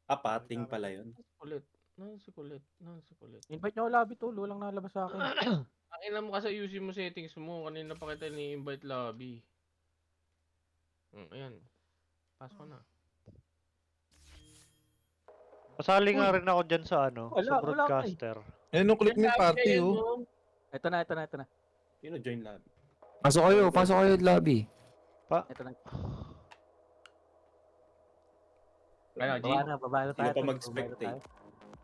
Pating pala yun. Kulit. Kulit. Kulit. Invite nyo ako lobby tol, walang nalabas sa akin. Ang ina mo kasi ayusin mo settings mo. Kanina pa kita ni-invite lobby. Ayan. Pasok na. Pasali nga rin ako dyan sa ano, Wala, sa wala ka eh. broadcaster. Ayun, no, click mo yung party, oh. Ito na. Sino join lobby? Pasok kayo lobby. Ito na. Ano, G? Baba na tayo. Sino pa mag-spectate?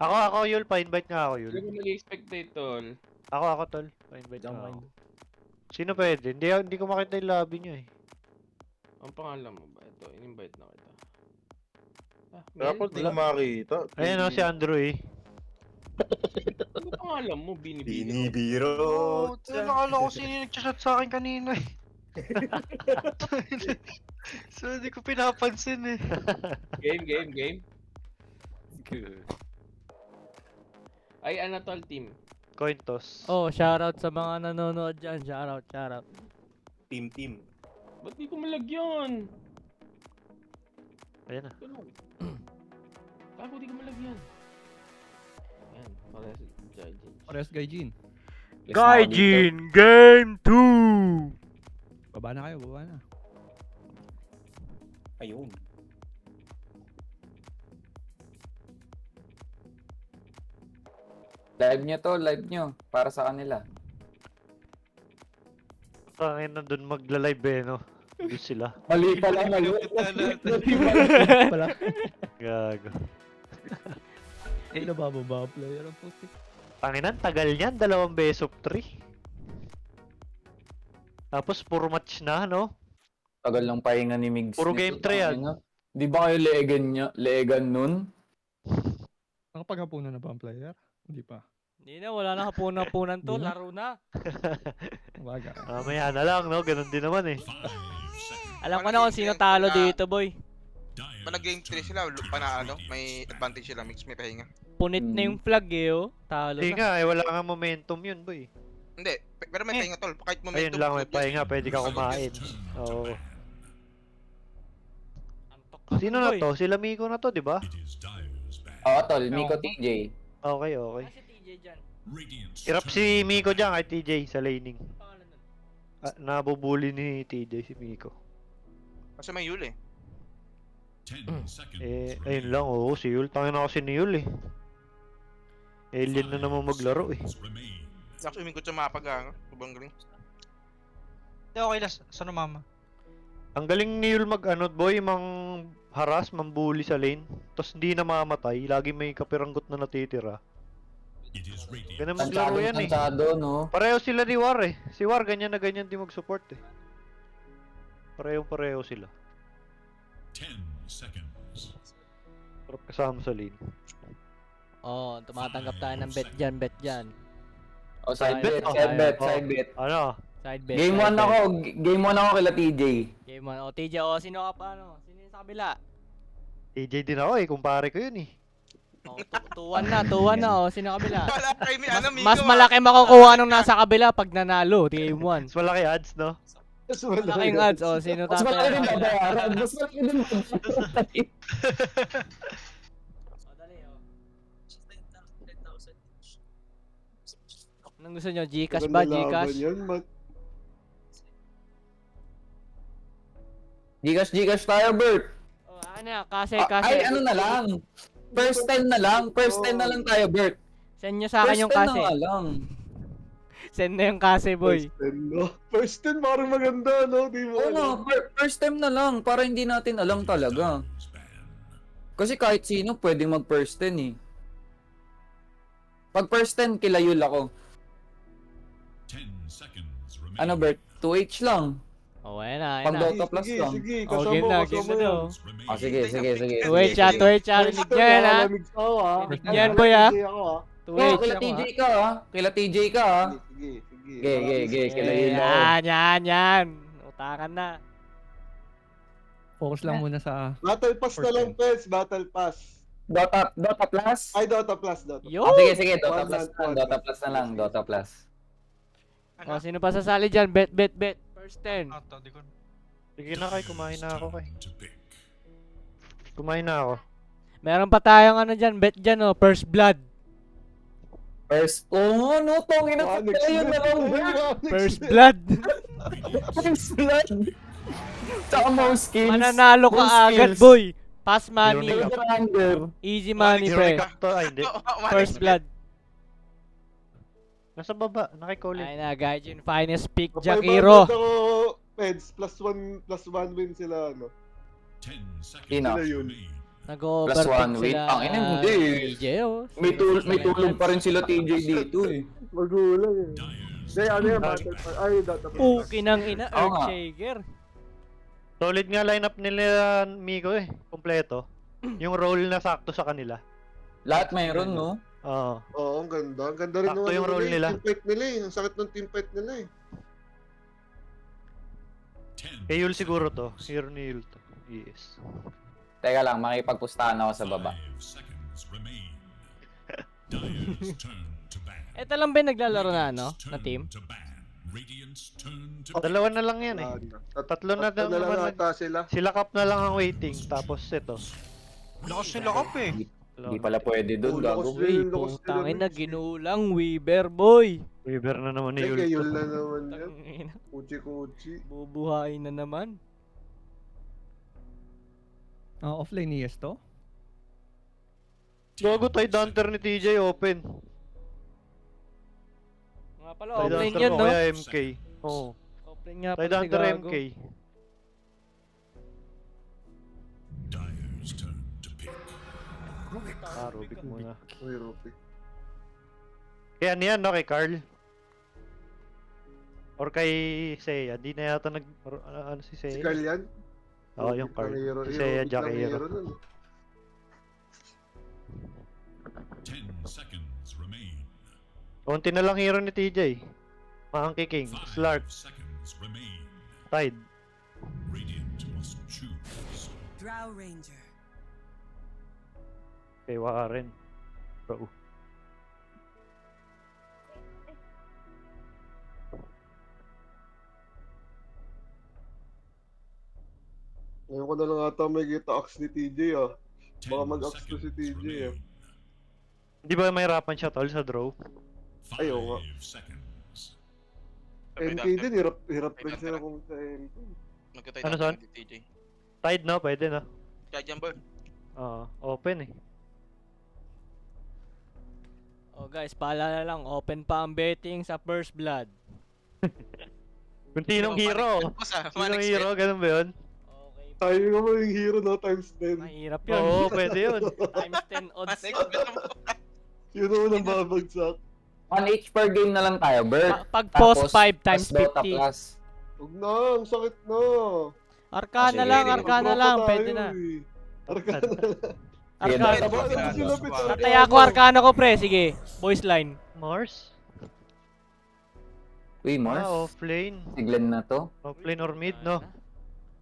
Ako, Yul, pa-invite nga ako, Yul. Hindi ko mag-expectate, tol. Ako, tol. Pa-invite nga Diyan ako. Sino pwede? Hindi ko makita yung lobby nyo eh. Ang pangalan mo ba? Ito, in-invite na kita. Kaya po, di ko makakita. Ayun o, si Andrew eh. Ano pangalan mo? Binibiro. Binibiro. Nakala ko sino yung nag-chat sa akin kanina eh. So, hindi ko pinapansin eh. Game. Ay, ano tol, team? Coin toss. Oh, shoutout sa mga nanonood dyan. Shoutout. Team. Ba't di ko malagyan? Ayan na. Tulong. Kako di ko malagyan. Ayan, parehas Gaijin. Pares kay Jean. Gaijin Game 2! Baba na kayo, baba na. Ayun. Live nyo. Para sa kanila. Tangin na dun magla-live eh, no? Doon sila. Mali pala, mali. Pala. Gago. Eh, nabababa player ang putik. Tanginan, tagal niyan. 2 best of 3. Tapos, puro match na, no? Tagal lang pahinga ni Migs. Puro game 3 yan. Di ba kayo legan nun? Nakapaghapunan na ba ang player? Hindi pa. Hindi na, wala na kapunan-punan to. Hindi na. Laro na. Baga. Mamaya na lang, no? Ganun din naman eh. Alam ko na kung sino talo dito, boy. Pag nag-game 3 sila, panalo, may advantage sila, mix may pahinga. Punit na yung flag eh, oh. Talo Hindi na. nga, eh, wala nga momentum yun, boy. Hindi, pero may pahinga tol, kahit momentum. Ayun lang, may pahinga, pwede ka kumain. Oo. Antok ka, Sino na boy. to? Sila Miko na to, di ba? Oo, tol. Miko TJ. Okay. Ah, si TJ dyan. Hirap si Miko dyan kay TJ sa laning. Pangalan nun. Nabubuli ni TJ si Miko. Kasi may Yul eh. Ayun lang, oo. Si Yul. Tangin ako si Yul eh. Alien na naman maglaro eh. Actually, umingkot sa mapag sobrang galing. Okay lang, sana mama. Ang galing ni Yul boy, haras, mambuli sa lane. Tapos hindi na mamatay. Lagi may kapiranggot na natitira. Ganun maglaro yan eh. Tansado, no? Pareho sila ni War eh. Si War ganyan na ganyan din mag-support eh. Pareho sila. 10 seconds. Sarap kasama sa lane. Oh, tumatanggap tayo ng bet dyan. O, side bet, Oh, side bet, oh. side bet. Ano? Side bet. Game 1 ako, game 1 ako kila TJ. Game 1. Oh, TJ, oh, sino ka pa, ano? Sino yung sa kabila? AJ din ako eh. Kumpare ko yun eh. Oh, 2-1 na, oh. Sino kabila? Wala kayo, Miko. Mas malaki makukuha nung nasa kabila pag nanalo, Game 1. Mas malaki odds, no? Malaking odds, oh. Sino Mas malaki din tatalo? babayaran. Mas malaki din babayaran. Oh, dali, oh. Anong gusto nyo? Gcash ba? Gcash? Gcash tayo, Bert. Oh, ano, kasi. Ay, ano na lang. First 10 na lang. First 10 na lang tayo, Bert. Send nyo sa akin First yung 10 kasi. na nga lang. Send na yung kasi, boy. First 10, parang maganda, no? Di mo Oo na, first time na lang. Para hindi natin alam talaga. Kasi kahit sino pwede mag first 10 eh. Pag first 10, kilayul ako. 10 seconds remaining. Ano, Bert? 2H lang. Oh, ayan na, Pag ayan na. Dota Plus lang. Sige, Oh, game na kasama to. Ah, sige. 2H rinig nyo yan, ha? Rinig nyo yan, boy, ha? 2H Kila ako, TJ ha? ka, ha? Kila TJ ka, ha? Sige. Ge, kilayul ako. Yan. Utakan na. Focus lang muna sa... Battle Pass na lang, Pes. Battle Pass. Dota Plus? Ay, Dota Plus. Yo! Ah, sige. Dota One Plus man, na. Dota Plus na lang. Dota Plus. Oh, sino pa sasali dyan? Bet. First 10. Di ko. Sige na kay, kumain na ako kay. To pick. Kumain na ako. Meron pa tayong ano dyan, bet dyan oh, first blood. No, tongin na Onyx yun na lang, bro. First blood. First blood. Tsaka more skills. Mananalo ka More agad, skills. boy. Pass money. Unique. Commander. Easy money, pre. To, ay, hindi. First blood. Nasa baba, nakikolit. Ay na, Gaijin finest pick, Kapag Jakiro. ako, Peds, +1 win sila, ano. 10 seconds Enough. Sila yun. remain. Nag-overpick Plus one win. sila. Ang ina, hindi. TJ, oh. May tulong pa rin sila TJ dito eh. Magulang eh. Dyer's Hindi, ano yung battle pass? Ay, data pass. Pukinang ina, Oo nga. Earthshaker. Solid nga lineup nila Miko eh. Kompleto. Yung role na sakto sa kanila. Lahat mayroon, no? Oo. Oo, ang ganda. Ang ganda rin Sakto nung yung ano role nila, nila. Team fight nila eh. Ang sakit ng team fight nila eh. 10 Kay Yul siguro to. Hero ni Yul to. Yes. Teka lang, makipagpustahan ako sa baba. 5 seconds remain. Dyer's turn to ban. Ito lang ba yung naglalaro na ano, na team? To ban. Radiant's turn to Dalawa na lang yan eh. Tatlo na Tatlo na lang naman ata sila. Sila Cup na lang ang waiting. Tapos ito. Lakas nila kap eh. Hindi pala pwede doon, gago. Uy, putangin na ginulang, Weaver boy. Weaver na naman ni Ay, Yul kay to. Yul na naman yan. Tangina, Kuchi-kuchi. bubuhayin na naman. Offline ni Yes to? Gago tayo Hunter ni TJ open. Nga pala, Tayo offline Hunter yan, o no? kaya MK. Oo. Offline nga Tayo pala si Hunter Gago. MK. Dyer's turn to pick. Rubik muna. Uy, Rupi. Kaya ano yan no kay Carl? Or kay Seiya? Di na yata ano si Si Seiya? Carl yan? Oo, yung Carl. Si Seiya, Jakiro. 10 seconds remain. Konti na lang hero ni TJ. Monkey King, 5 Slark, seconds remain. Tide. Radiant must choose. Drow Ranger. Kay Warren. Bro. Ngayon ko na lang ata may kita axe ni TJ ah. 10 Baka mag-axe to si seconds TJ ah. remain. Di ba mahirapan siya tol sa draw? 5 Ay, oo nga. seconds. MK din, hirap rin sila kung sa MK. Magkatay Ano, son? TJ. Tide no? Pwede no? Kaya dyan, boy. Oo, open eh. Oh guys, paalala lang, open pa ang betting sa First Blood. Kung sinong hero. Sinong hero, ganun ba yun? Okay, Tayo nga mo yung hero no, times 10. mahirap yun. Oo, pwede yun. Times 10 odds. Yun ang unang babagsak. 1 each per game na lang tayo, Bert. Pag post 5 times plus Dota 50. plus. Huwag na, ang sakit na. Arkana Sige, lang, sige. Arkana Magtropa lang, tayo, pwede na. eh. Arkana lang. Arkana. Sige, Bakit Arkana. sila pizza? Tataya ko Arkana ko pre, sige. Boys line. Mars? Uy, Mars. Offlane. Siglan na to. Offlane or mid, no?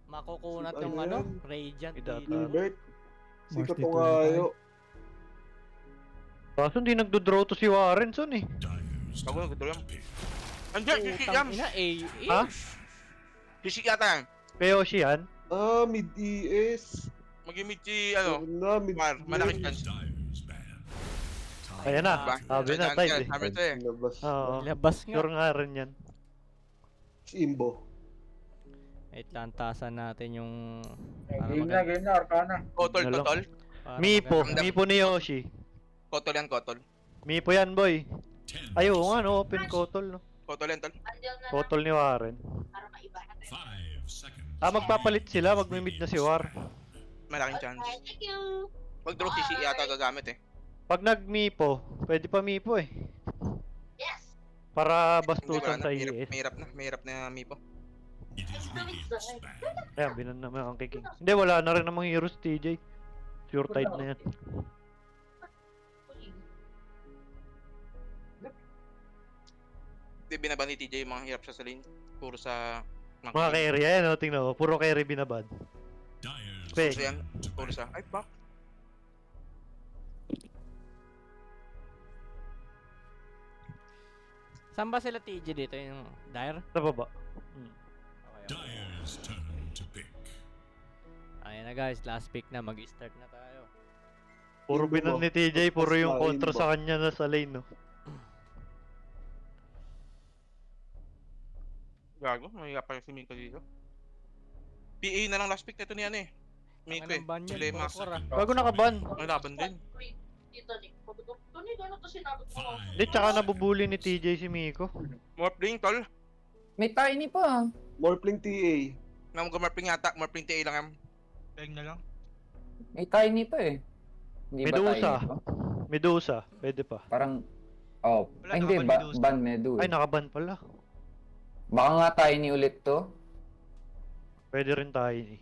Makukunat Ano yung yan? ano, Radiant Ida- dito. Gilbert. Si Mars Katungayo. Kaso hindi nagdo-draw to si Warren son eh. Dyer's Ako, turn nagdoddraw yan. to pick. Andiyan, si Yam. Putang ina, Ha? Si yata yan. Peoshi yan? Ah, mid-ES. Mag-imit si, ano, Na, mid malaking chance. Dyer's ban. Ayan na. Diba? Sabi na, Giant Tide yan, eh. hammer to eh. Labas. Oo. Labas nga. Sure nga rin yan. Si Imbo. Wait lang, tasan natin yung... Game na, Arcana. Kotol, Ano lang? kotol. Mipo. maganda. Mipo ni Yoshi. Kotol yan, kotol. Mipo yan boy. 10 Ay oo nga no, open kotol no. Kotol yan, tol. Kotol ni Warren. 5 seconds. Magpapalit sila, magmimid na si War. Malaking chance. Mag-draw si yata gagamit eh. Pag nag-Mipo, pwede pa Mipo eh. Para bastusan sa IES. Mahirap na Mipo. It is Radiant's ban. Ayan, binan naman ang kicking. Hindi, wala na rin namang heroes TJ. Sure tide na yan. Di binaba ni TJ yung mga hirap siya sa lane. Puro sa... Mga carry, ayan o, tingnan mo. Puro carry binabad. Dyer's Peg. Puro yan. turn to Puro ban. sa... Ay, bak. Saan ba sila TJ dito? Yung Dire? Sa baba. Okay. Dyer's turn to pick. Ayan na guys, last pick na. Mag-start na tayo. Puro Hindi binan mo. ni TJ, puro yung Mas kontra lain sa ba? kanya na sa lane, no? Gago, mahihirapan yung si Miko dito. PA na lang last pick nito ni ano eh. Miko eh. Ang ban yan, Problema. Bokor, ah. Bago nakaban. Ang laban din. Hindi, tsaka nabubuli ni TJ si Miko. Morphling, tol. May tiny pa. Morphling TA. Morphling yata. Morphling TA lang yan. Peg na lang. May tiny pa eh. Hindi ba Medusa. tiny pa? Medusa, pwede pa. Parang, oh, Wala, ay hindi, nakaban Medusa. ban Medu Ay, eh. nakaban pala. Baka nga tiny ulit to. Pwede rin tayo eh.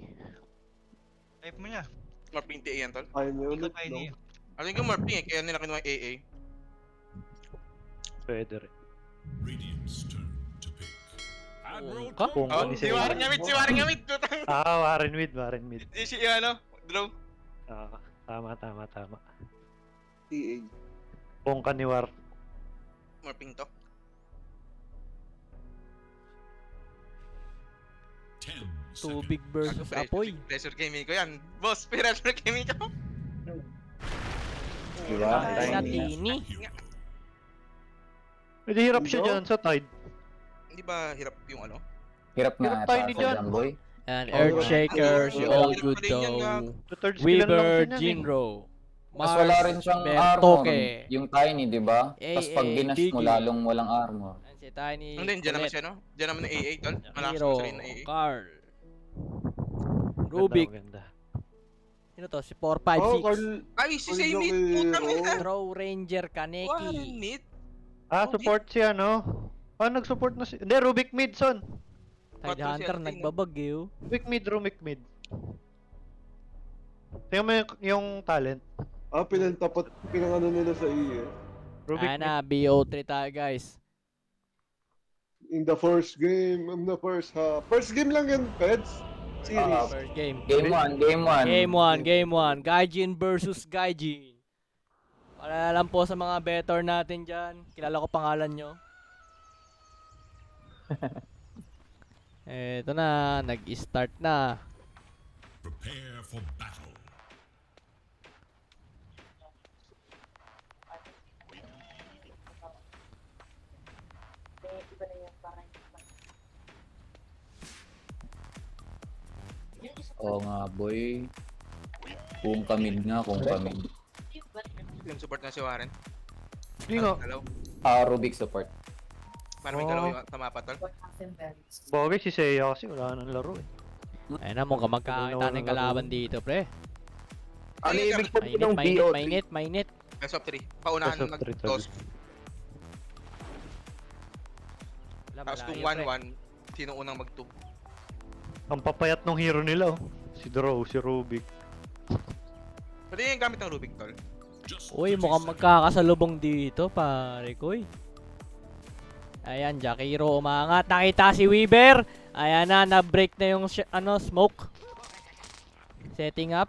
Type mo niya. Morphling TA yan, tol. Ay, may Ikaw ulit, tayo no? niya. Alam ko Morphling eh. Kaya nila kinuha yung AA. Pwede rin. Radiant's turn to pick. Admiral Ka? Kung Oh, ano si Warren Gamit! Si Warren Gamit! Tutang! Warren mid, Warren mid. Si ano? Draw. Tama. TA. Kung kaniwar. Morphling to. 10 Tubig seconds. versus apoy. Pressure gaming ko yan. Boss, pressure gaming ko. Diba? Ay, na Tiny. tini. Pwede hirap siya Hindi, dyan sa tide. Hindi ba hirap yung ano? Hirap Hirap na tayo ata ni sa John. Jumboy. And Oh, Earthshakers, you all hirap good pa rin yan, though. Sa third skill lang Weaver, siya niyan eh. Jinro. Mas wala rin siyang armor. Bertoke. Yung tiny, di ba? Tapos pag AA, ginash mo, Diggy. lalong walang armor. Yan si Tiny. Hindi, dyan naman Colette, siya, no? Dyan naman yung AA, tol. Malakas Hero, mo sa rin na AA. Carl. Ganda, Rubik. maganda. Sino to? Si 4, 5, Oh, 6. Carl. Ay, si Carl Samit! Joker. Putang ina! Throw Ranger Kaneki. Warren Meat! Support si ano? Nag-support na si... Hindi, Rubik mid, son. Tide Patro si Hunter, Alvin, nagbabag eh. Rubik mid. Tingnan mo yung talent. Pinangano nila sa EA. Rubik Ayan mid. na, BO3 tayo guys. In the first game, in the first half. First game lang yun, Peds. Series. First game. Game 1, game 1. Game 1. Gaijin versus Gaijin. Para lang po sa mga better natin dyan. Kilala ko pangalan nyo. Eto na, nag-start na. Prepare for battle. Oo nga, boy. Kung kamid nga, kung kamid. Yung support na si Warren. Hindi nga. Dalaw. Rubik support. Para may Oh. dalaw yung tama pa, tol. Bagay si Seiya kasi wala nang laro eh. Ayun na, mukhang magkakita ng kalaban dito, pre. Ano ibig sabihin ng BO3? Mainit. Best of 3. Paunahan Best of mag three, tol. toss. Tapos kung 1-1, sino unang mag-2? Ang papayat ng hero nila oh. Si Drow, si Rubik. Pwede yung gamit ng Rubik, tol. Just Uy, 30 mukhang seconds. magkakasalubong dito, pare ko eh. Ayan, Jakiro umangat. Nakita si Weaver. Ayan na, na-break na yung smoke. Setting up.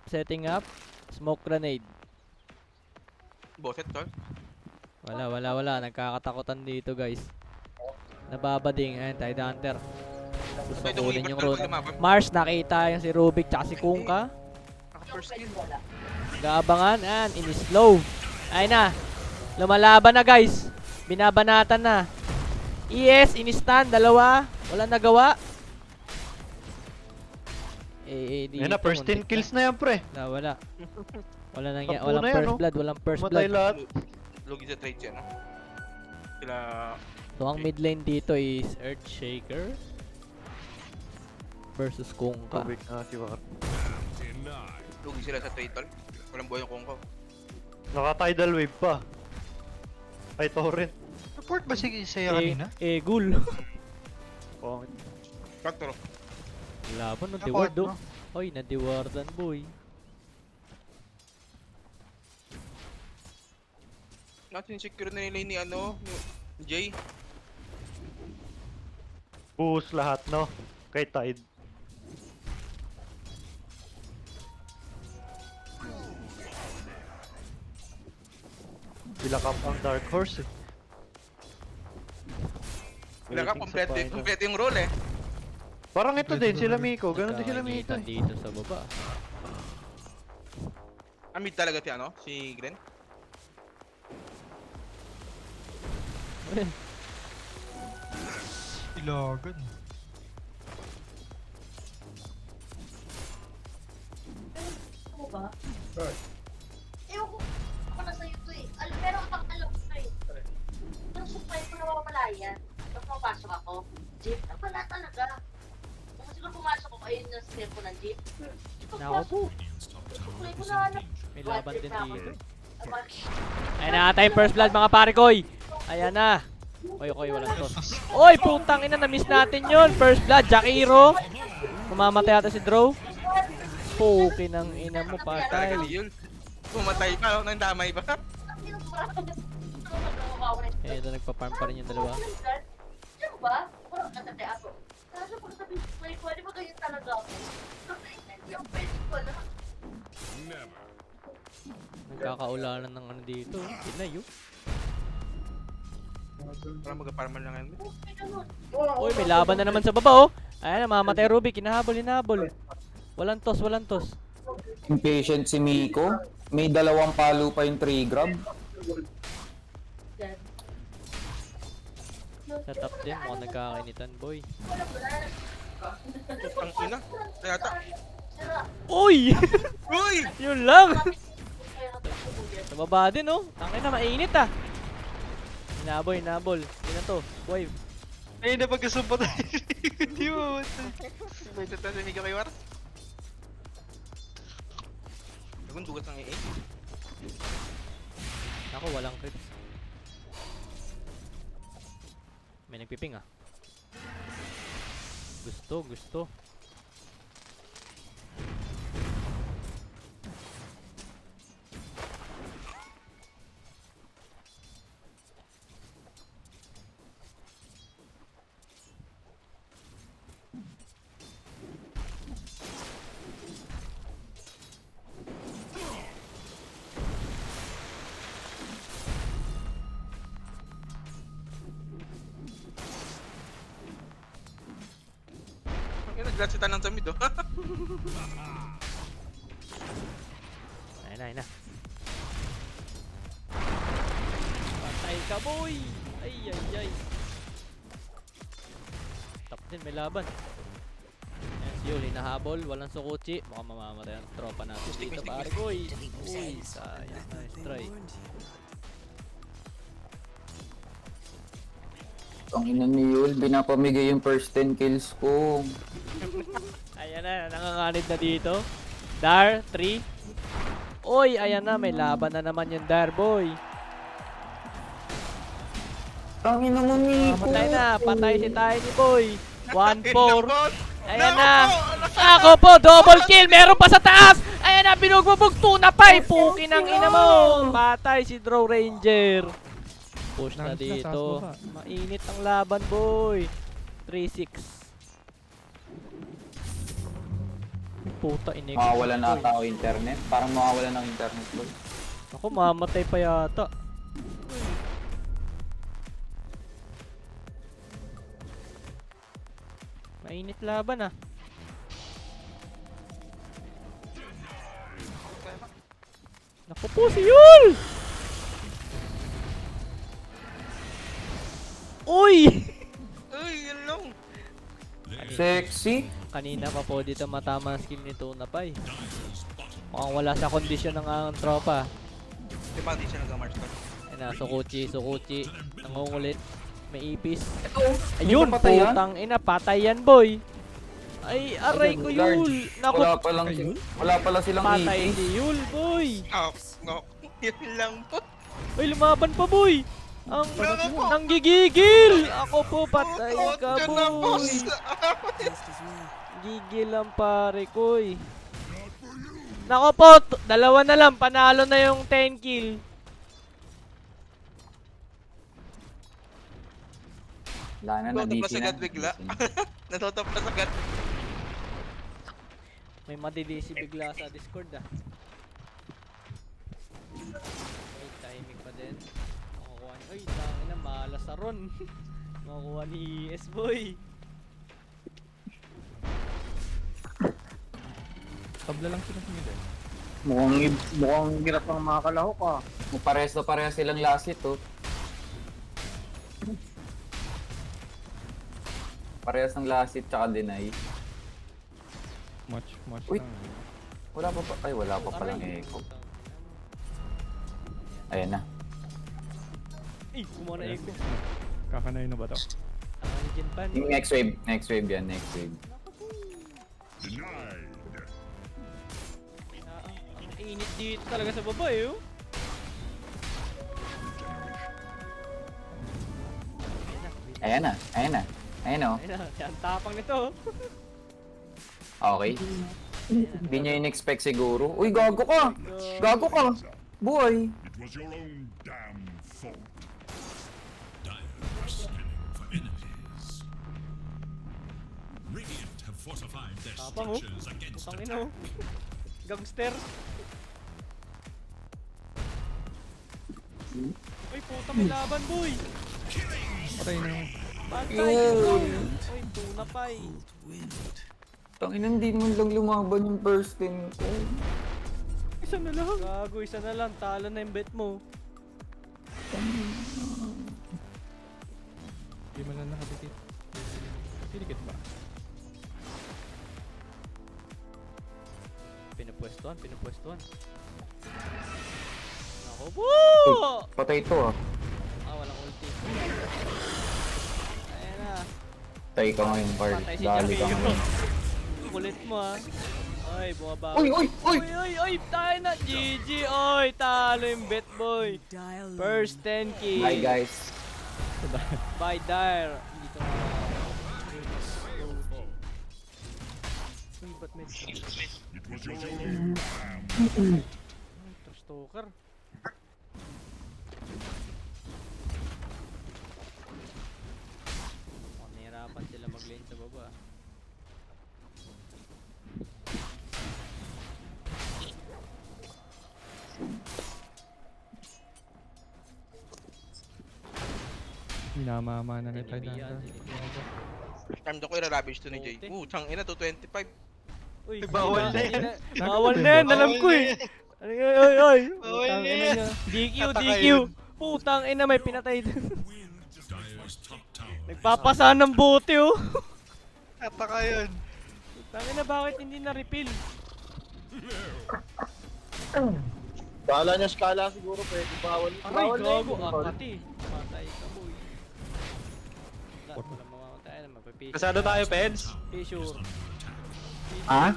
Smoke grenade. Bosset, tol. Wala. Nagkakatakutan dito, guys. Nababading. Ayan, Tide Hunter. Gusto Pwede kunin umibat yung tol road. pag lumaban. Mars, nakita yung si Rubik tsaka si Kungka. Naka-first kill. Gaabangan. Ayan, in-slow. Ayan na. Lumalaban na, guys. Binabanatan na. ES, in-stand. Dalawa. Wala nagawa. Dito. Yan na, first 10 muntik kills na yan pre. na. Wala. Wala nang Sampu walang na yan, first oh. blood. Walang first Matay blood. lahat. Lugi sa trade siya, no? Sila... So, ang mid lane dito is Earthshaker versus Kungka. Rubik na si War. Lugi sila sa trade, tol. Walang buhay yung kung ko. Naka-tidal wave pa. Ay, torrent. Support ba si Seiya kanina? Gul. Oh, Factor. Laban, Support, na-deward no? Oy, na-dewardan boy. Natin secure na nila ni ano, ni Jay. buhos lahat no. Kay Tide. Sila ka ang Dark Horse eh. Wala ka, Waiting sa kompleto, final. kompleto yung role eh. Parang ito din sila Miko, ganun din sila Miko Nagkakainitan eh. dito sa baba. Mid talaga si ano? Si Glenn? Ilagan. Ano ba? Ewan ko, ako na sa'yo to eh. Pero ang alam ko eh. Ang supply ko nawawala yan. Tapos mapasok ako. Jeep, wala talaga. Kung siguro pumasok ako, ayun yung step ko ng jeep. Nako po. Supply ko na alam. May laban din dito. Aba, Ayan na ata yung first blood mga pare koy. Ayan na. Oy, walang tos. Oy, putang ina, na-miss natin yun. First blood, Jakiro. Mamamatay ata si Drow. Puki ng ina mo, patay. Yun. Pumatay pa, nang damay pa. Eh, ito nagpa-farm pa rin yung dalawa. Diyan ba? Walang katatay ako. Kaso pag sabi ko, may pwede ba ganyan talaga ako? Hindi ang pwede ko na. Nagkakaulanan ng ano dito. Pinay yun. Parang mag-farman lang yan. Uy, may laban na naman sa baba oh. Ayan, namamatay Ruby. Hinahabol. Walang tos. Impatient si Miko. May 2 palo pa yung 3 grab. Sa top din, mukhang nagkakainitan boy. Ang ina. Kayata. Uy! Uy! Yun lang! Sa baba din oh. Tangin na, mainit ah. Hinabol. Yun na to. Boy. Ay, napagkasumpa tayo. Hindi mo. May tata si Mika Kaywar. Dagun dugat ng AA. Ako, walang creeps. May nagpiping ah. Gusto. Nag-glad si Tanang sa mid oh. Ayun na. Patay ka boy! Ay. Top din, may laban. Ayan si Yul, hinahabol, walang sukuchi. Mukhang mamamatay ang tropa natin dito pare boy. Uy, sayang. Nice try. Ang ina ni Yul, binapamigay yung first 10 kills ko. Ayan na, nanganganib na dito. Dar, 3. Uy, ayan na, may laban na naman yung Dar boy. Ang ina mo, Miko. Patay si Tiny boy. 1-4. Ayan na. Ako po, double kill. Meron pa sa taas. Ayan na, binugbubog 2 na pa. Puki ng ina mo. Patay si Drow Ranger. Push na dito. Mainit ang laban boy. 3-6. Puta, inig. Mawawala na ata ako internet. Parang mawawala ng internet boy. Ako, mamatay pa yata. Mainit laban ah. Naku po si Yul! Uy! Uy, yun lang. Sexy. Kanina pa po dito matama ang skill ni Tuna pa eh. Mukhang wala sa kondisyon ng ang tropa. Di ba hindi siya nag-march card? Ayan na, Sukuchi. Nangungulit. May ipis. Ito. Ayun, patay yan? putang ina, patay yan boy. Ay, aray ko Yul. Naku, Wala pala silang patay ipis. si Yul boy. Oh, no. Yun lang po. Ay, lumaban pa boy. Ang gigigil. Ako po, patay ka Yun na, boss. boy. Gigil ang pare ko eh. Nako po, 2 na lang, panalo na yung 10 kill. Wala na, Natotop na nabisi sagad na. bigla. Natotop na sagad. May madidisi bigla sa Discord ah. Wait, timing pa din. Makukuha ni... Uy, dami na, malas sa Ron. Makukuha ni ES boy. Tabla lang sila sa middle. Mukhang hirap ng mga kalahok ah. Parehas na parehas silang last hit, oh. Parehas ng last hit tsaka deny. Much Uy. lang. Wala pa pa. Ay, wala pa palang echo. Ayan na. Ay, kumana echo. Kakanayin na ba to? Andiyan pa. Yung next wave yan, next wave. Denied. Ang init dito talaga sa baba eh. Oh. Ayan na. Ayun na, ang tapang nito. Okay. Hindi niya in-expect siguro. Uy, gago ka! Gago ka! Boy! It was your own damn fault. Dire are scanning for enemies. Radiant have fortified their Tapang oh. structures against Putang attack. ina oh. Gangster. Uy, puta may laban boy. Patay na. Bantay dito. Uy, tuna pa eh. Tangina, hindi man lang lumaban yung first thing ko. Isa na lang. Gago, isa na lang. Talo na yung bet mo. Hindi mo lang nakadikit. Pinikit ba? Pinapwestuhan. Nako, woo! Patay ito ah. Walang ulti. Ayan na. Patay ka ngayon, Carl. Patay si Dali ka Jakiro. ngayon. Kulit mo ah. Ay, bumaba. Uy! Uy, tayo na. GG, oy. Talo yung bet, boy. First 10k. Bye, guys. Bye, Dire. Dito na. Uy, ba't may... It was your own damn Stalker. Nahirapan sila mag-lane sa baba. Minamama na kita dyan. Time ko i-ravage to ni Jay. Tang ina, 225. Uy, Bawal na yan. Bawal na yan, alam ko eh. Oy. Bawal Putang na ina yan. niya. DQ. Tataka yun. Putang ina, may pinatay dun. Dire's top tower. Nagpapasa ng bote oh. Ataka yun. Putang ina, bakit hindi na-refill? Bala niya skala siguro pwede bawal. Aray, gago. Akati. Patay ka, boy. Wala mamamatay na, mapipisyo. Kasado tayo, Peds? Sure. Ha?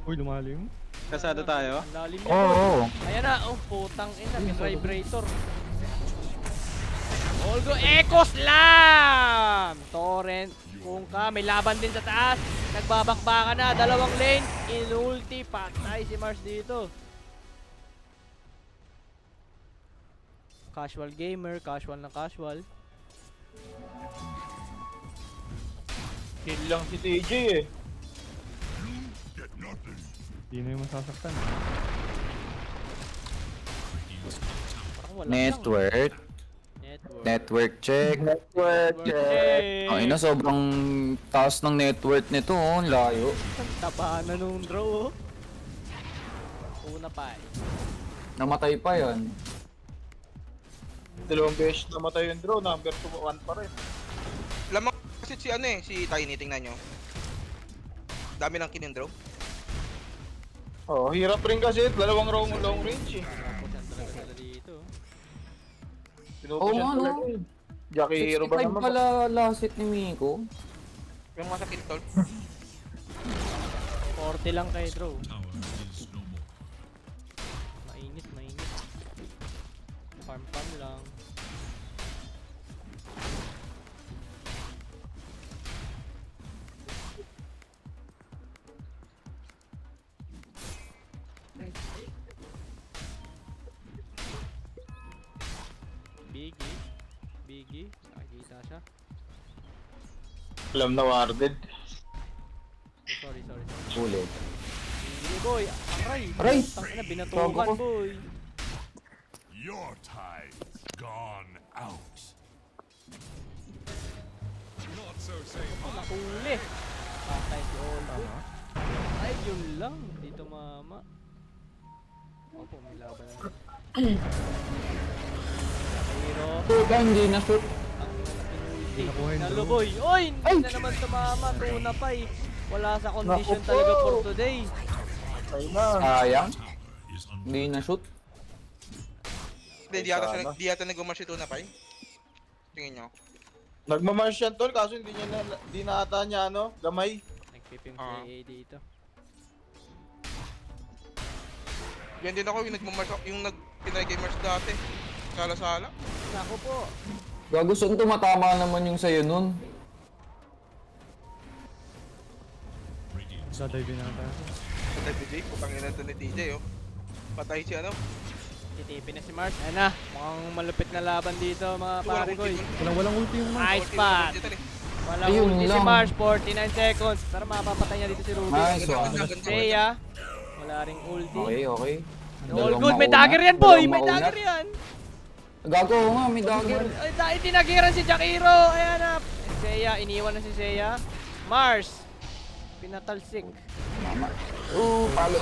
Uy, lumalim. Kasado tayo? Ang lalim niya, Oo. boy. Ayan na, oh, putang ina, may vibrator. Olgo Echo Slam! Torrent, kung ka, may laban din sa taas. Nagbabakbaka na, dalawang lane. Inulti, patay si Mars dito. Casual gamer, casual na casual. Kill lang si TJ eh. Get nothing. Hindi na yung masasaktan. Parang wala Network. Network check. Network Ang ina, sobrang taas ng network nito, oh. Ang layo. Tabahan na nung draw, oh. Una pa eh. Namatay pa yan. Dalawang beses namatay yung draw, number 1 pa rin. Lamang kasi si ano eh, si Tiny, tingnan nyo. Dami ng kinindraw. Oh, hirap rin kasi, dalawang long range eh. Pusan talaga sila dito. Oo nga, no? Jackie Hero ba 65 naman? pala last hit ni Miko. Yung mga sa kill 40 lang kay draw. Tower is no more. Mainit. Farm lang. Biggie. Nakikita siya. Alam na warded. Sorry. Ulit. Biggie boy. Aray! Tangina, binatukan boy. Your time's gone out. Not so safe. Nakuli. Patay si Olgo. Ay, yun lang. Dito mama. Opo, may laban na. Hero. Puta, hindi na shoot. Hindi nakuha yung drone. Naluboy. Oy! Hindi na naman tumama. Tuna pa eh. Wala sa condition Naku po. talaga for today. Patay na. Sayang. Hindi na shoot. Hindi, di yata nag-umash ito na pa eh. Tingin nyo. Nagmamarch yan tol, kaso hindi na ata niya gamay. Nagpipim Ah. play A dito. Yan din ako yung nagmamarch, yung pinay gamers dati. Sala-sala. Nako po. Gago, saan tumatama naman yung sa'yo nun? Dadive na tayo. Sa TJ, putang ina ito ni TJ oh. Patay si ano. Titipin na si Mars. Ayan na. Mukhang malupit na laban dito mga pare ko. Walang ulti yung Mars. Nice spot. Walang Ayun ulti si lang. Mars. 49 seconds. Pero mapapatay niya dito si Ruby. Nice one. Seiya. Wala ring ulti. Okay. All good. May dagger yan boy. May dagger yan. Gago nga, may dagger. Ay, dahil tinagiran si Jakiro. Ayan na. Seiya. Iniwan na si Seiya. Mars. Pinatalsik. Mama. Palo.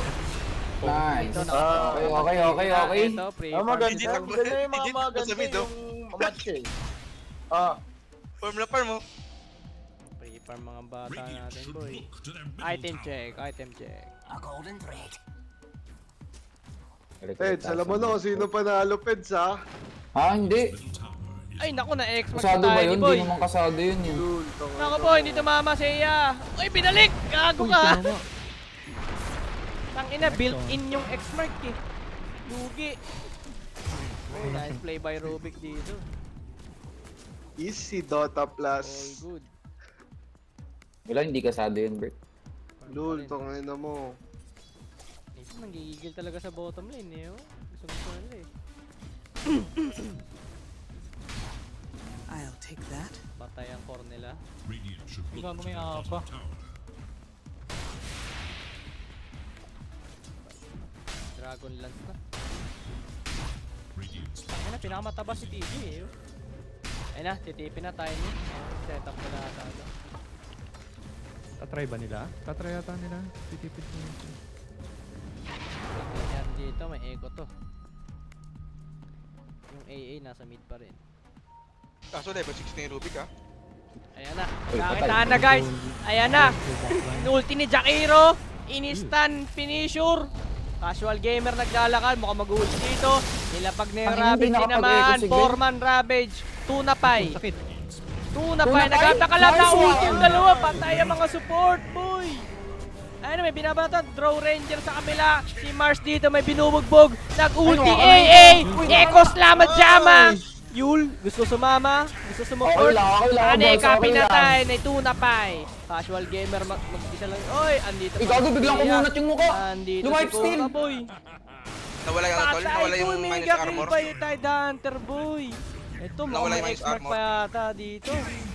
Nice. Ito na. Okay. Ito, pre. Maganda. Hindi takbo. Maganda yung mga Hindi takbo maganda sa mid, oh. yung match eh. Farm na farm oh. Pre-farm mga bata natin boy. Item check. Peds, alam mo na kung sino panalo, Peds, ha? Ha, hindi. Ay naku, na-expert Kasado tayo ba ni yun? boy. Hindi naman kasado yun yun. Lul, tanga Naku na. po, hindi tumama Seiya. Uy, binalik! Gago ka! Tangina, built-in yung X-Mark eh. Lugi. Oh, nice play by Rubik dito. Easy Dota All Plus. good. Wala, hindi kasado yun, Bert. Lul, tangina mo. Ito, nanggigigil talaga sa bottom lane eh. Oh. Gusto nila eh. I'll take that. Patay ang core nila. Gago may apa. Dragon Lance na. Ayun na, pinakamataba si TG eh. Oh. Ayun na, titipin na tayo niya. Setup na lahat agad. Tatry ba nila? Tatry yata nila. Titipid ko yun. Yan dito, may echo to. Yung AA nasa mid pa rin. Kaso level 16 yung Rubik ah. Ayan na, Uy, kakitaan na guys. Ayan na, inulti ni Jakiro. Instant finisher. Casual gamer naglalakad, mukhang mag-ulti dito. Nilapag na yung Ang Ravage hindi naman. nakapag-echo si Glenn. 4-man Ravage. Tunapay. Sakit. Tunapay. Tunapay? Nagtataka lang na Nice ulti one. yung dalawa. Patay ang mga support, boy. Ayun na, may binabatan. Draw Ranger sa kabila. Si Mars dito may binubugbog. Nag-ulti. Ano, AA. Uy, Echo Slam at Jama. Ay. Yul, gusto sumama? Gusto Okay sumuport? lang, Ane, boss, copy okay na lang. tayo. May Tunapay. Casual gamer, mag-isa lang. Oy, andito Ikaw, si biglang Kuya. kumunat yung mukha. Andito Lumipe si steal. Kuya, boy. Nawala yung ano tol, nawala yung minus mega kill armor. pa yung Tide Hunter, boy. Ito, Nawala mukhang yung may minus X-Mark armor. pa yata dito.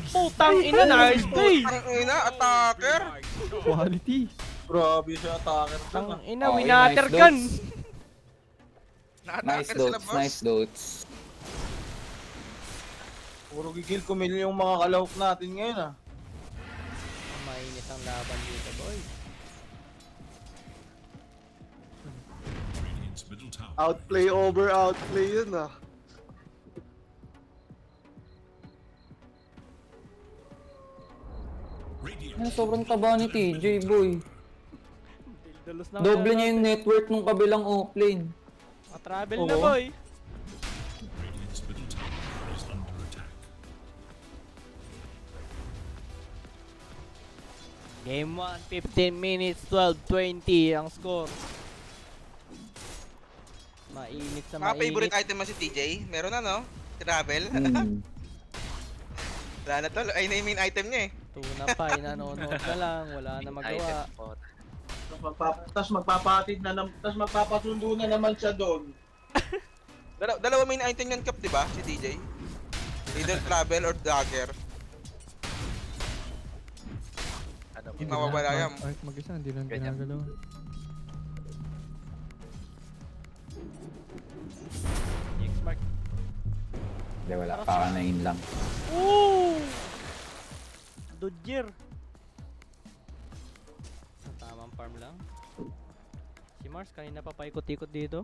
Putang ina, nice play. Ang ina, attacker. Quality. Grabe siya attacker. Tang ina, Okay, winater nice gun. Nice Na-attacker sila dots, boss. nice dots. Puro gigil kumil yung mga kalahok natin ngayon ah. Mainit ang laban dito, boy. Outplay over outplay yun, ah. Ano, sobrang taba ni TJ, boy. Dalos na Doble niya yung network nung kabilang offlane. Travel na, boy. Game 1, 15 minutes, 12-20 ang score. Mainit sa Mga mainit. favorite item mo si TJ, meron na no? Travel. Wala na tol, ay na yung main item niya eh. Tunapay, nanonood na lang, wala na magawa. Tapos magpapatid na, tapos magpapasundo na naman siya doon. Dalawa main item yan Cap, di ba? Si TJ. Either travel or dagger. Hindi mawawala yan. Arc mag-isa, hindi lang ginagalaw. X-Mark. Hindi, wala. Pakanain lang. Ooh! Dodger. Tamang farm lang. Si Mars kanina pa paikot-ikot dito.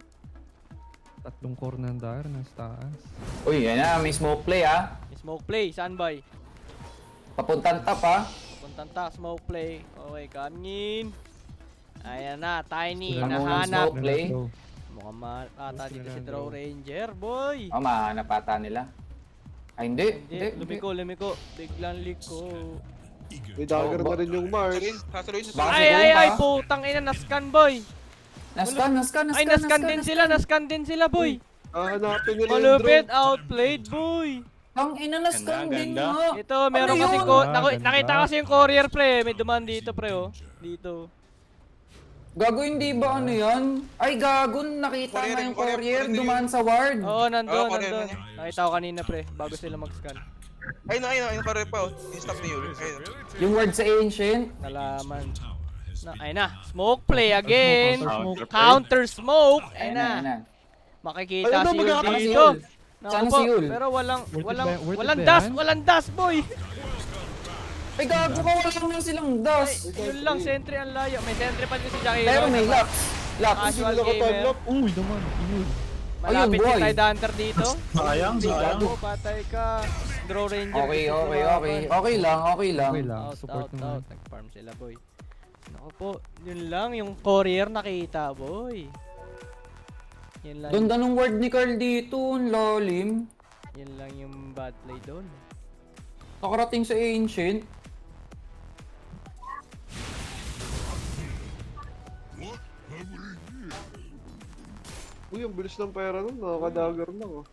Tatlong core ng Dire, nasa taas. Uy, yan na, may smoke play ah. Smoke play, saan ba? Papuntang top ah. Puntang ta, smoke play. Okay, coming in. Ayan na, Tiny, Sila Nahanap. nahanap. Smoke play. Mukhang makata dito si Sila Draw Draw. Ranger, boy. Oh, mahanap ata nila. Ay, hindi. Hindi, lumiko. Biglang liko. May dagger na rin yung Mars. Sasaluin sa Baka Ay, si ay, Kung ay, pa. putang ina, nascan, boy. Nascan. Ay, nascan din sila, boy. Hahanapin nila yung Malupit, drone. outplayed, boy. Ang ina, nascan din nga. Ito, meron Ano kasi yun? nakita kasi yung courier, pre. May dumaan dito, pre, oh. Dito. Gago, hindi ba ano yan? Ay, gago, nakita nga yung courier, dumaan sa ward. Oo, nandun. courier niya. Nakita ko kanina, pre, bago sila mag-scan. Ayun, pare pa. Yung stop ni Yul. Ayun. Yung ward sa ancient. Nalaman. Ayun na, smoke play again. Counter Counter smoke. Ayun Ayun na, na. ayun na. Makikita Ayun na, si Yul magkakasya si dito. Yul. Naku Sana po, si Yul. pero walang Worth it ba yan? walang dash, boy. Ay, gago ka, wala lang silang dust. Yun lang, sentry ang layo. May sentry pa din si Jackie. Pero may laps. Laps. Casual Sila gamer. nakatanggap. Uy, naman. Yun. Malapit Ayun, si boy. Tide Hunter dito. Sayang. Gago, patay ka. Draw Ranger. Okay. gusto Okay lang. Okay lang. Out, Support out, naman. out. Nag-farm sila, boy. Naku po, yun lang. Yung courier nakita, boy. Yun lang. Ganda ng word ni Carl dito, ang lalim. Yun lang yung bad play doon. Nakarating sa ancient. Uy, ang bilis ng pera nun. Nakaka-dagger lang oh.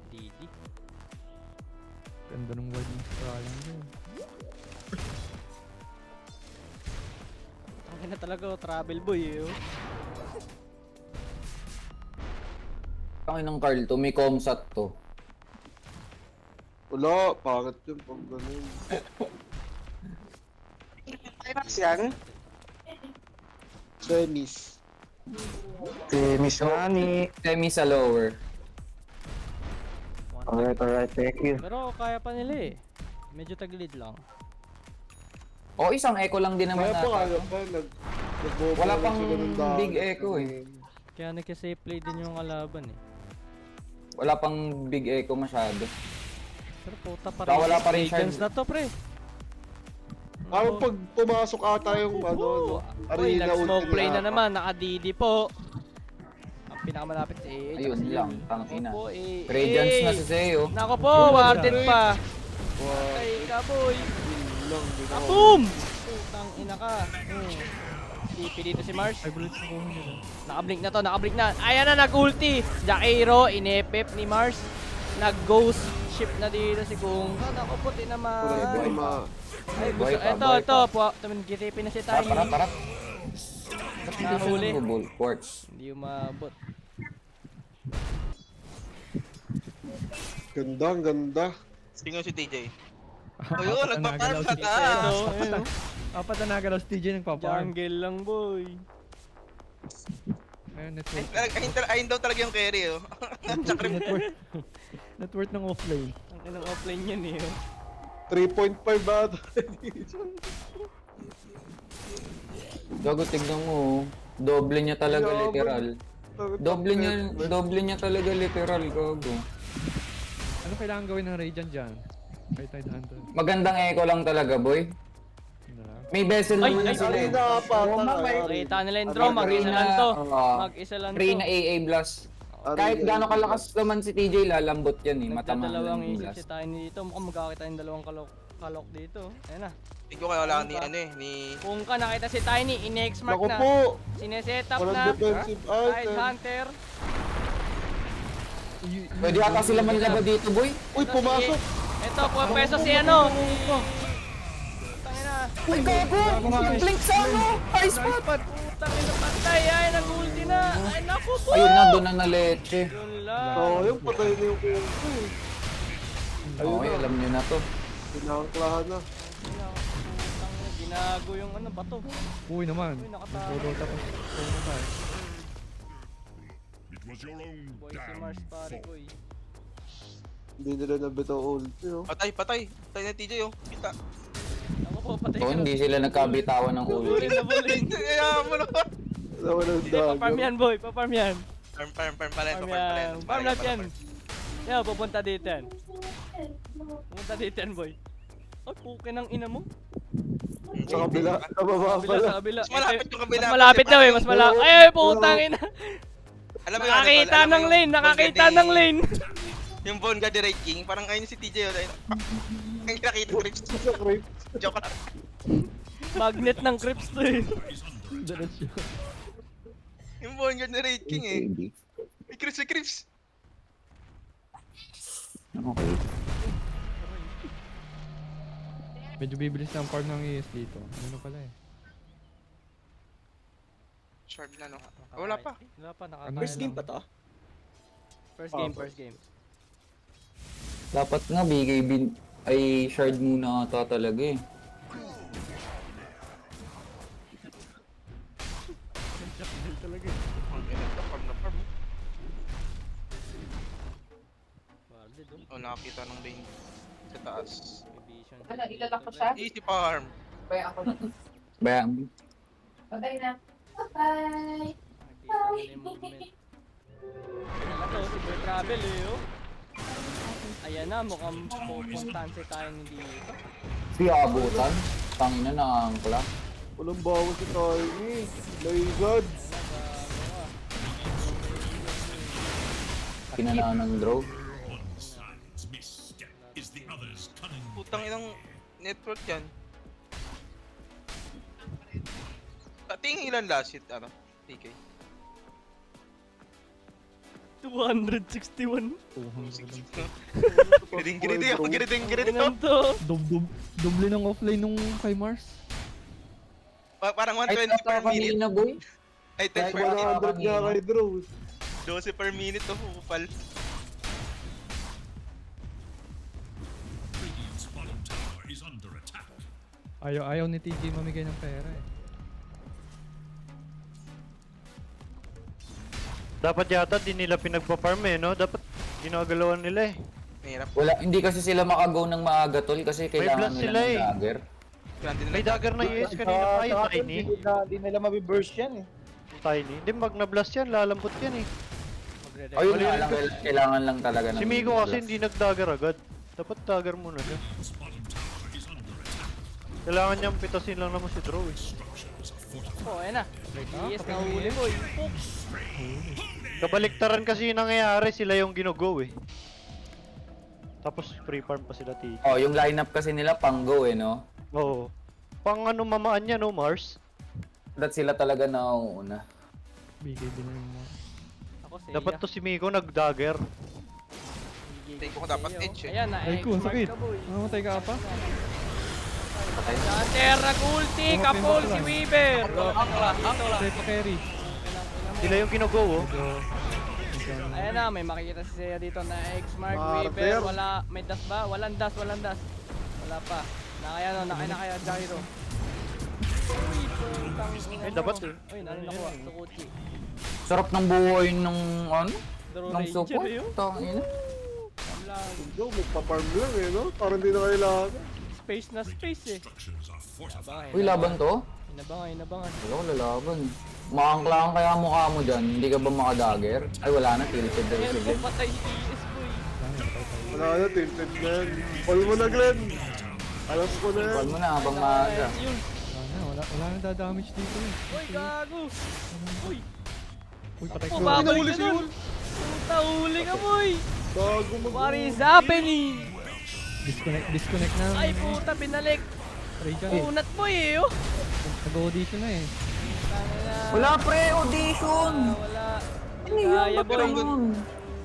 Didi. Ganda ng word ng triangle. Tangin na talaga, oh, travel boy eh. Oh. Tangin ng Carl to, may comsat to. Wala, pangit yun pag ganun. Ay, Max yan. Semis. Semi sa lower. Alright, thank you. Pero kaya pa nila eh. Medyo tagilid lang. O, isang echo lang din naman Kaya pa nata. kaya pa, nagbobo Wala lang pang sila ng dagger. big echo eh. Kaya nagka-safe play din yung kalaban eh. Wala pang big echo masyado. Pero puta pa Baka wala pa rin Radiance shard. na to, pre. Pag pumasok ata yung ano, Uy, arena nag-smoke ulti play na ata. naman. Naka-DD po. Ang pinakamalapit si AA. Ayun lang, tangina. Opo, AA. Radiance na si Zeo. Nako po, warden pa. Patay ka, boy. Boom! Putang ina ka. TP dito si Mars. Ay, bullets na kuha nila. Nakablink na to, nakablink na. Ayan na, nag-ulti. Jaquero, inepep ni Mars. Nag-ghost ship na dito si Kung. Naku, puti naman. Ay, gusto. Boy pa, Ito, boy ito. pa. Tumingitipi na si Parap, Tiny. parap. Nahuli. Quartz. Hindi umabot. Ganda, ang ganda. Tingnan si TJ. Apat Ayun, na nagpa-farm nagalaw sa si- taas. Apat na nagalaw si TJ nagpa-farm. Jungle lang, boy. Ayun, network. Ayun daw talaga yung carry, oh. Network ng offlane. Ang kinang offline yan eh. 3.5 ba? Gago, tignan mo. Oh. Doble niya talaga Yaman. literal. Doble niya talaga literal, gago. Ano kailangan gawin ng Radiant dyan? Kay Tide Hunter. Magandang echo lang talaga, boy. Yun na lang. May vessel naman na sila. Arena pa ata. Kita nila yung draw, mag-isa lang to. Oo. Mag-isa lang Free to. na AA blast. Kahit gaano kalakas naman si TJ, lalambot yan eh. Matamang Nagdadalawang lang yung isip si blast. Tiny dito. Mukhang magkakita yung dalawang kalok dito. Ayan na. Hindi ko kaya wala ni, ni... Kung ka nakita si Tiny, in-exmark Naku na. po! Sineset-up Walang na. defensive Tide item. Hunter. Pwede ata sila manlaba dito, boy. Uy, pumasok! Ito, puwesto si ano. Tangina. Uy, gago! Blink sa ano! High spot! Tangina, patay. Ay, nag-ulti na. Ay, naku po. Ayun na, doon na leche. Yun lang. Oo, yung patay na yung kuko eh. Okay, alam niyo na to. Pinangklahan na. Tangina, ginago yung ano, bato. Uy naman. Uy, nakatawa. Todo tapos. Todo tayo. It was your own Boy, si damn Mars pare fault. ko eh. Hindi nila nabitaw ulti oh. Patay. Patay na TJ, oh. Kita. Ako po, patay So, ka. hindi sila nagkabitawan ng ulti. Nabulin. Kaya mo naman. Nawala ng Hindi, paparm dagger. yan, boy. Paparm yan. Farm pala Farm ito, farm pala yan. ito. Farm lahat yan. Yan, pupunta dito yan. Pupunta dito yan, boy. Ay, pukin ng ina mo. Sa kabila. Sa baba Kabila, pala. sa kabila. Mas malapit yung kabila. Mas malapit daw eh, mas malapit. Ay, putang ina. Alam mo yun, Nakakita alam mo ng yung lane, nakakita Bonga ng lane. Yung Bonga the Red King, parang ayun si TJ yun. Ang nakita Crips. Sa creep. Joke lang. Magnet ng creeps to eh. Yung Bonga the Red King eh. May Crips, may Crips. Okay. Medyo bibilis na ang farm ng ES dito. Ano pala eh. Sharp na no. Wala pa. Wala pa, Ano First yan game pa to? First game, first game. Dapat nga bigay ay shard muna ata talaga eh. Ang ginagawa, farm na farm. Oh, nakakita ng lane sa taas. Ano, ilalak ko siya? Easy farm. Bye ako. Bam. Bye na. Bye-bye. Ito, si Boy Travel eh, oh. Ayan na, mukhang pupuntanse tayong hindi ito. Si abutan. Tangina na angkla. Walang bawas si Tiny. My God. Pinanaan ng draw. Putang inang network yan. Tingin ilan last hit, ano? TK. 261. Giriding ako, giriding Ilan to? Doble ng offline nung kay Mars. Parang Ay, 120 per minute. kanina boy. Ay, 10 per minute. 100 nga kay Drew. 12 per minute to, kupal. Ayaw ni TJ mamigay ng pera eh. Dapat yata di nila pinagpa-farm eh, no? Dapat ginagalawan nila eh. Mahirap. Wala, hindi kasi sila maka-go ng maaga tol kasi kailangan blast nila sila ng eh. dagger. May dagger na ES kanina pa yung Tiny. Hindi nila mabiburst yan eh. Tiny. Hindi, mag-na-blast yan, lalambot yan eh. Ayun nga lang, kailangan lang talaga ng Si Miko kasi blast. hindi nag-dagger agad. Dapat dagger muna siya. Kailangan niyang pitasin lang naman si Drew eh. Oh, ayan na. Yes, nahuli boy. Kabaliktaran kasi yung nangyayari, sila yung gino-go eh. Tapos free farm pa sila TJ. Oh, yung lineup kasi nila pang go eh, no? Oo. Pang ano mamaan niya no, Mars? That sila talaga nauuna. Bigay din na yung mga. Ako si Dapat to si Miko nag-dagger. Tingin ko dapat edge eh. Ayan na, Ay ko, sakit. Mamatay ka pa? Hunter, nag-ulti, kapul si Weaver. Stay pa carry. Sila yung gino-go oh. Ayan na, may makikita si Seiya dito na X-Mark, Martyr. Weaver, wala, may dash ba? Walang dash. Wala pa. Nakaya no, nakaya Jairo. Uy, putang ina Ay, mo. dapat Uy, nani nakuha, Sukuchi. Sarap ng buhay ng ano? Draw Ng Ranger support. yun. Tangina. Wala, Joe, magpa-farm lang eh, no? Parang hindi na kailangan. space na space eh. Uy, laban to? Inabangan. Wala ko lalaban. Maangklaan kaya mukha mo dyan, hindi ka ba makadagger? Ay wala na, tilted na Ayan, si Glenn. patay si ES boy. Wala na, tilted na yan. Call mo na, Glenn. Alam ko na yan. Call mo na habang maaga. Yun. Wala na dadamage dito eh. Uy, gago. Uy, Uy, patay oh, ko. babalik ka nun. Puta, huli ka boy. Bago What is happening? Disconnect na. Ay, puta, binalik. Rayjan. Unat mo eh, oh. Nag-audition na eh. Tangina. Wala pre, audition! Wala. Ano yun? Kaya Ba't boy. ganun?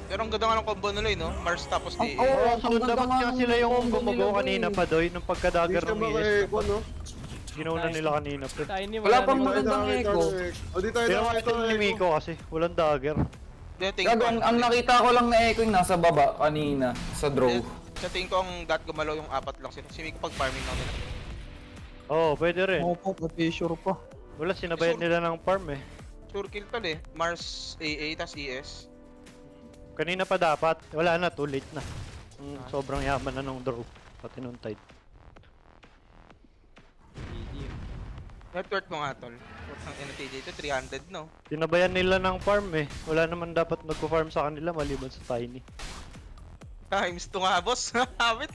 Pero ang ganda nga ng combo nila eh, no? Mars tapos DA. Oo, So ang ganda dapat nga nga ng sila yung combo gumago nila, kanina boy. pa doy, nung Hindi pagka-dagger siya ng ES. maka-echo, no? Ginauna nila kanina pa. Tiny, Wala pang naman. magandang echo. O, di tayo Pero nakita ito ng ni echo. Miko kasi, walang dagger. Tingin Gago, ko, ang nakita ko lang na echo yung nasa baba kanina sa draw. sa tingin ko ang dot gumalaw yung apat lang sila. Si Miko pag farming lang nila. Oo, pwede rin. Oo po, sure pa. Wala, sinabayan nila ng farm eh. Sure kill tol eh. Mars AA tas ES. Kanina pa dapat, wala na, too late na. Sobrang yaman na nung draw, pati nung tide. Net worth mo nga, tol. Worth ng NTJ ito, 300, no? Tinabayan nila ng farm eh. Wala naman dapat nagko-farm sa kanila maliban sa Tiny. Times 2 nga, boss. Habit.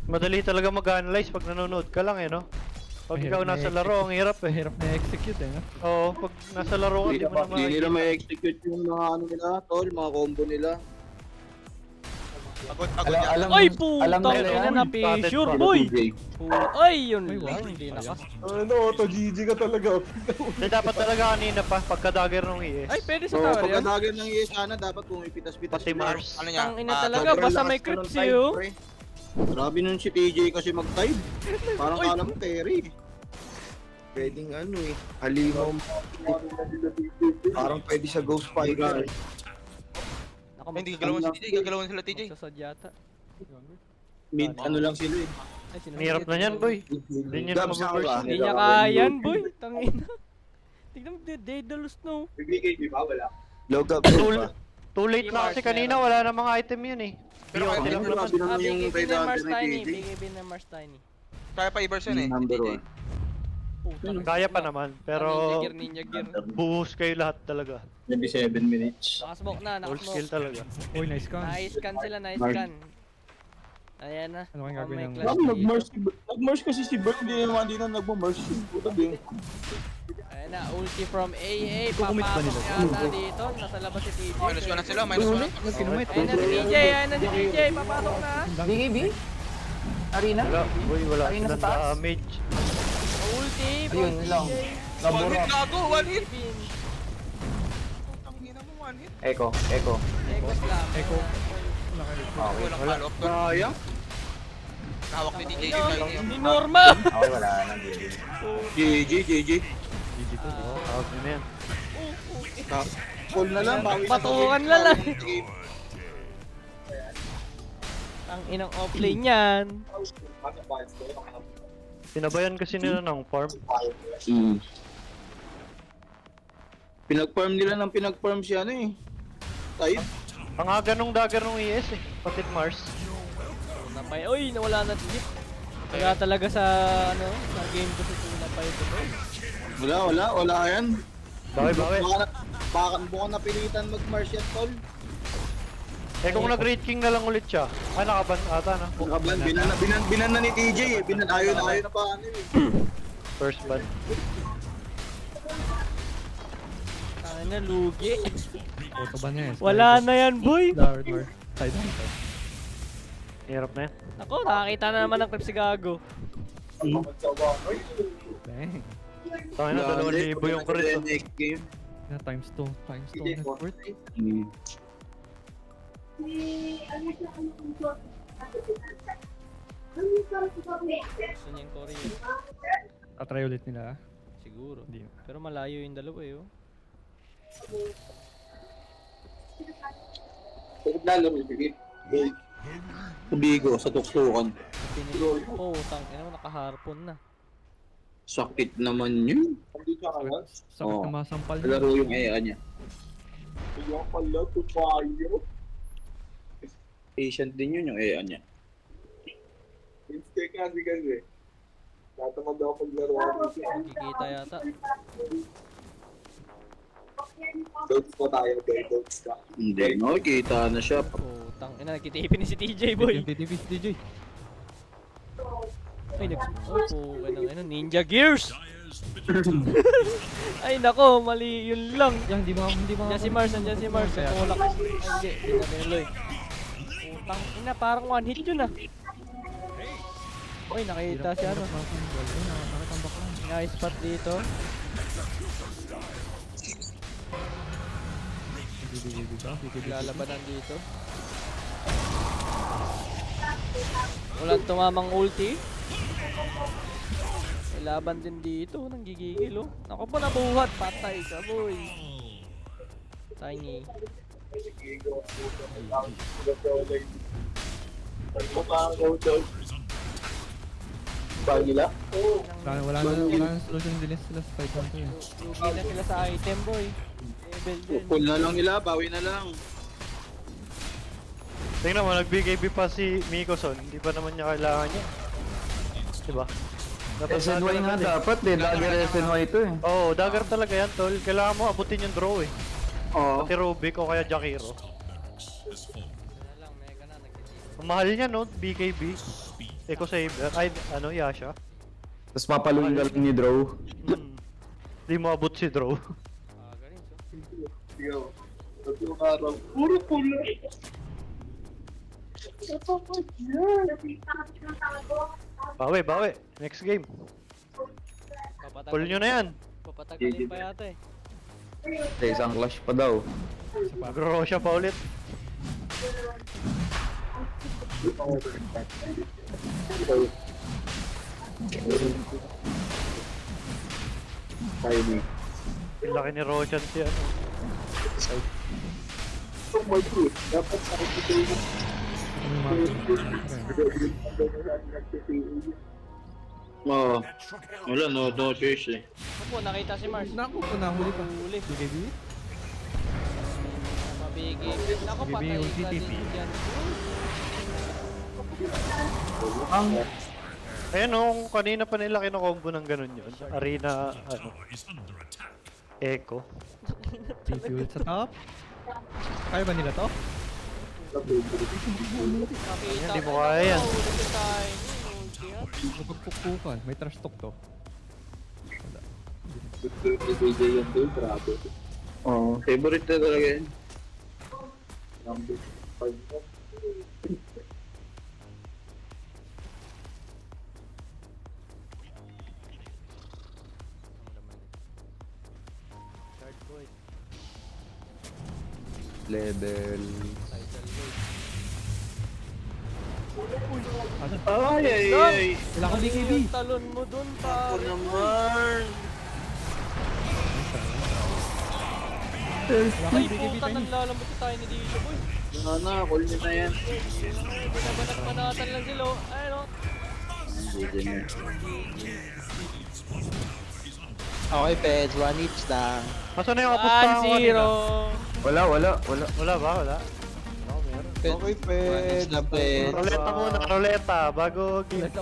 Madali talaga mag-analyze pag nanonood ka lang eh, no? Pag ikaw Mahirap na nasa laro, ang hirap eh. Mahirap na execute eh, no? Oo, pag nasa laro ka, di mo na Hindi nila makikita. may execute yung mga ano nila, tol, mga combo nila. Agad yan. Ay, alam putang nila ina yan. na pressure, Ano, boy! TJ? Ay, yun Ay, wow. lang, hindi nakas. Ano, auto GG ka talaga. Hindi, dapat talaga kanina pa, pagka-dagger nung ES. Ay, pwede sa So, tower yan. pagkadagan ng ES, sana dapat pumipitas-pitas. Pati Mars. Ano niya? Ang ina Ah, talaga, sobrang basta lakas may ko crit ng siya, tide, oh. pre. Grabe nun si TJ kasi mag-tide. Parang Oy. kala mo carry. Pwedeng ano eh, halimaw. Parang pwede sa Ghost Fighter. Ako, Hindi, gagalawan si TJ. Gagalawan sila TJ. magsasadyata. Mid ano lang sila eh. Ay, Ang hirap na yan, boy. Hindi nyo na Gabs, mababurst. ah. Hindi niya kaya yan, boy. Tangina. Tignan mo, Daedalus, no. Log up. Too late na kasi kanina, wala na mga item yun eh. Pero BOT kaya lang nila naman. Sino Ah, yung BKB na Mars Tide Tiny. ni TJ? BKB na Mars Tiny. Kaya pa i-burst yun eh. Number TJ. 1. Putang Kaya pa naman, pero Ninja gear. buhos kayo lahat talaga. Maybe 7 minutes. Nakasmoke na, Full skill nakasmoke. talaga. Uy, nice con. Nice scan sila, nice Mark. scan. Ayan na. Ano kayang Oh, gagawin may ng- clash dito. Nag-merge kasi si Bert, hindi na nag-merge. Puta din. Ayan na, ulti from AA. Kukumit ba Papasok nila? yata dito. Nasa labas si TJ. Minus 1 na sila, minus 1 na. Kinumit. Ayan na si TJ, ayan na si TJ. Papasok na. BKB? Arena? Wala, boy, wala Ayun na silang sa taas. damage. Ulti from Ayun lang. TJ. One hit gago, one hit. Pin. Ang ina mo, one hit. Echo. Echo slam. Echo. Walang follow up doon. Sayang. Hawak ni TJ Ayun, yung line ni Norma. Ako wala nang GG. GG. Tawag nyo na yan. Full na lang. bawi na Patukan sa na lang. game. Ang inang offlane yan. Tinabayan kasi nila ng farm. Pinag-farm nila ng pinag-farm siya ano eh. Tide. Ang aga nung dagger nung ES eh. Pati Mars. Napay. Uy, nawala na si Jeep. Kaya talaga sa ano, sa game ko si Napay ito. Wala yan. Bawi. Baka buka napilitan mag-march yan, tol. Eh kung nag-Great King na lang ulit siya. Ah, nakaban ata na. Nakaban, binan na ni TJ eh. Ayaw na pa ano eh. First ban. Ano na, lugi. Auto ba niya eh? Wala na yan, boy. Lord. Side on. Hirap na yan. Ako, nakakita na naman ng clip si Gago. Bang. Tangin na, 2,000 yung crit. Next game. Na times 2. Times 2 net worth. Gusto niya yung Korea. Tatry ulit nila. Siguro. Hindi. Pero malayo yung dalawa eh, oh. Kubigo sa tuktukan. Oh, tangin mo, nakaharpon na. Sakit naman yun. Sakit na masampal niya. Laro yung EA niya. Patient din yun yung EA niya. Kikita yata. Hindi, no? Kita na siya. Oh, tangin na, nakitipin ni si TJ, boy. Yung TTP si DJ. Ay, oh, ano, Ninja Gears! Ay, nako, mali yun lang. Yan, hindi ba? Nandiyan si Mars, nandiyan si Mars. Tulak. Ay, hindi na tinuloy. Putang ina, parang one hit yun ah. Uy, nakita si ano. Nakatambak lang. Nice spot dito. Lalabanan dito. Walang tumamang ulti. May laban din dito, nanggigigil oh. Ako po nabuhat, patay ka boy. Tiny. Wala na solution din sila sa fight hunter eh. Lugi na sila sa item boy. Level din. Pull na lang nila, bawi na lang. Tingnan mo, nag-BKB pa si Mikoson. Hindi pa naman niya kailangan niya. Diba? Dapat SNY dagger nga agad eh. dapat eh. Dagger SNY to eh. Oo, dagger talaga yan, tol. Kailangan mo abutin yung draw eh. Oo. Pati Rubik o kaya Jakiro. Ang mahal niya no, BKB. Eco Saber. Ay, ano, Yasha. Tapos papaluin ka lang ni Draw. Di mo abot si draw. Yo. Tatlong araw. Puro pula. Bawi, bawi. Next game. Pull nyo na yan. Papatagalin pa yata eh. Isang clash pa daw. Magro-Rosha pa ulit. Tiny. Yung laki ni Roshan si ano. Oh my God. Dapat sa akin Oo. Wala, no choice eh. Opo, nakita si Mars. Naku, nahuli pa. Huli. BKB? Mabigi. Naku, BKB patay yung ka TTP. din dyan. Ayan o, kanina pa nila kinakombo ng ganun yun. Arena, ano, Echo. Fuel sa top. Kaya ba nila to? Nakita Hindi mo ko, kaya yan. huli ka tayo. Pagpukpukan. May trash talk to. Oo. Favorite na talaga yan. Level. Ay, ay, Lang! ay. Wala kang BKB. Yung talon mo dun, Ako pare. naman. Ay, puta, naglalambot sa tayo ni Dito, boy. Ano, call nyo na yan. Binabanak-banatan lang sila, oh. Ayun, oh. Okay, Peds. 1 each lang. Masa na yung kapustahan ko kanina? 1-0. Wala. Wala ba? Wala? Okay, Peds. na, Peds. Roleta muna, roleta, bago game 2.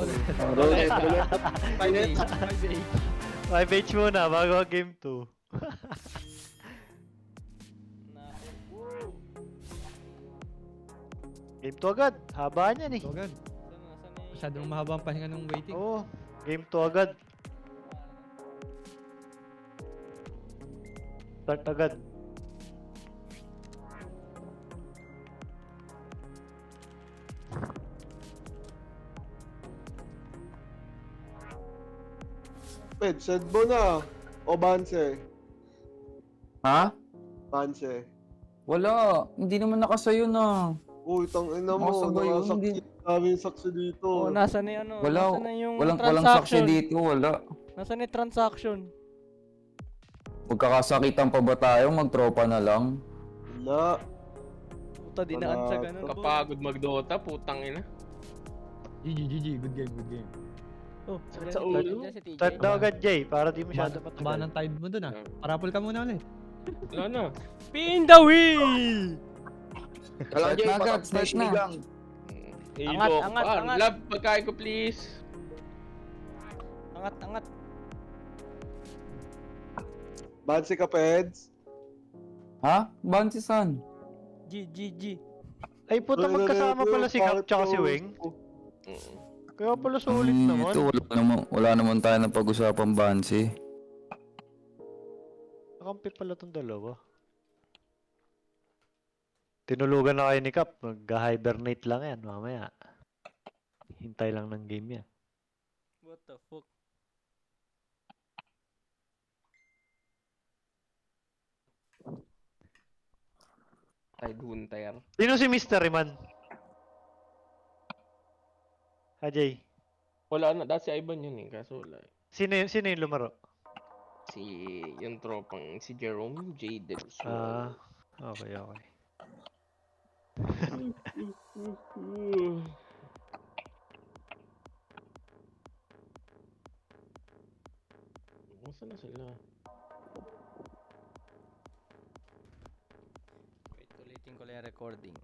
Roleta. 5H muna, bago game 2. Game 2 agad, haba niyan eh. Ito agad. Masyadong mahaba ang pahinga ng waiting. Oo, game 2 agad. Start agad. Peds, send mo na. O Banse. Ha? Banse. Wala. Hindi naman nakasayo na. Uy, tangina mo. Nakasabay yun, Nakasaksi. hindi. Daming saksi dito. Oh, nasa na yung ano? Wala. Nasa na yung Walang transaction? saksi dito. Wala. Nasa na yung transaction? Magkakasakitan pa ba tayo? Magtropa na lang. Wala. Puta, dinaan sa ganun. Kapagod mag-Dota, putang ina. GG. Good game. Oh, Sa ulo. Start daw agad, Jay, para di masyado Taba ng matagal. tide mo dun ah. Parapol ka muna ulit. Wala na. Spin the wheel! Start na agad. Start na. Angat, Ilo, angat, ah, angat. Love, pagkain ko please. Angat. Banse ka, Peds. Ha? Bouncy San? G. Ay puta, magkasama pala si Kap tsaka si Wing. Kaya pala sulit naman. Ito, wala naman tayo na pag-usapang Bouncy. Nakampi pala tong dalawa. Tinulugan na kayo ni Kap, mag-hibernate lang yan mamaya. Hintay lang ng game yan. What the fuck? Tide Hunter. Sino si Mystery Man? Ha, Jay? Wala na, dati si Ivan yun eh, kaso wala eh. Sino yung lumaro? Si, yung tropang, si Jerome J. Del Sol. Okay. Masa na sila? Wait, ulitin ko lang yung recording.